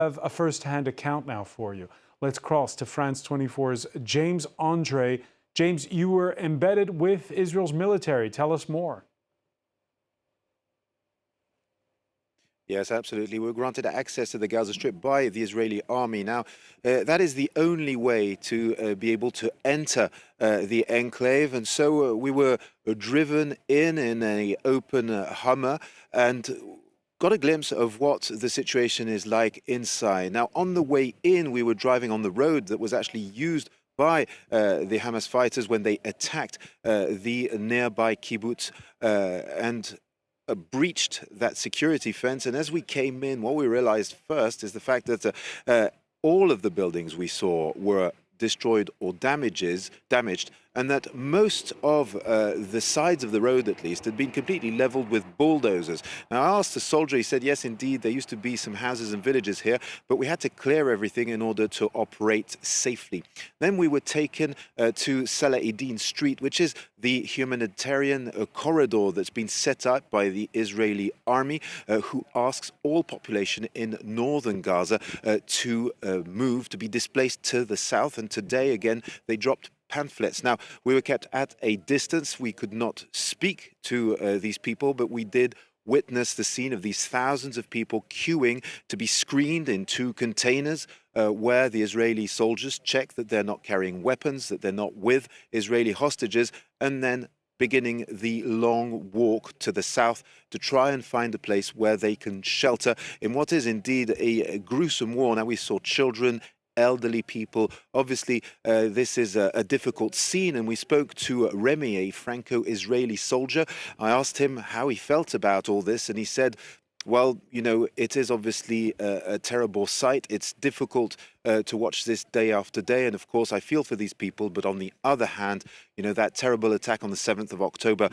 Have a first-hand account now for you. Let's cross to France 24's James Andre. James, you were embedded with Israel's military. Tell us more. Yes, absolutely. We were granted access to the Gaza Strip by the Israeli army. Now, that is the only way to be able to enter the enclave. And so we were driven in an open Hummer and got a glimpse of what the situation is like inside. Now, on the way in, we were driving on the road that was actually used by the Hamas fighters when they attacked the nearby kibbutz and breached that security fence. And as we came in, what we realized first is the fact that all of the buildings we saw were destroyed or damaged, and that most of the sides of the road, at least, had been completely leveled with bulldozers. Now, I asked the soldier, he said, yes, indeed, there used to be some houses and villages here, but we had to clear everything in order to operate safely. Then we were taken to Salah-Eddin Street, which is the humanitarian corridor that's been set up by the Israeli army, who asks all population in northern Gaza to move, to be displaced to the south. And today, again, they dropped pamphlets. Now, we were kept at a distance. We could not speak to these people, but we did witness the scene of these thousands of people queuing to be screened in two containers where the Israeli soldiers check that they're not carrying weapons, that they're not with Israeli hostages, and then beginning the long walk to the south to try and find a place where they can shelter in what is indeed a gruesome war. Now, we saw children, elderly people. Obviously, this is a difficult scene, and we spoke to Remy, a Franco-Israeli soldier. I asked him how he felt about all this, and he said, well, you know, it is obviously a terrible sight. It's difficult to watch this day after day. And of course, I feel for these people. But on the other hand, you know, that terrible attack on the 7th of October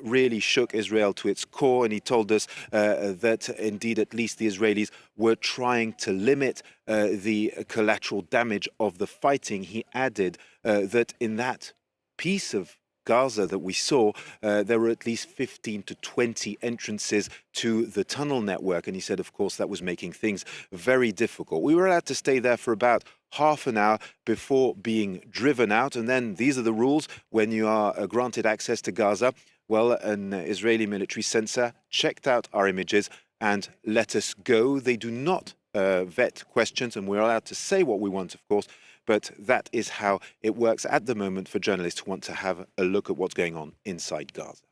really shook Israel to its core. And he told us that indeed, at least the Israelis were trying to limit the collateral damage of the fighting. He added that in that piece of Gaza that we saw, there were at least 15 to 20 entrances to the tunnel network. And he said, of course, that was making things very difficult. We were allowed to stay there for about half an hour before being driven out. And then these are the rules when you are granted access to Gaza. Well, an Israeli military censor checked out our images and let us go. They do not vet questions, and we're allowed to say what we want, of course. But that is how it works at the moment for journalists who want to have a look at what's going on inside Gaza.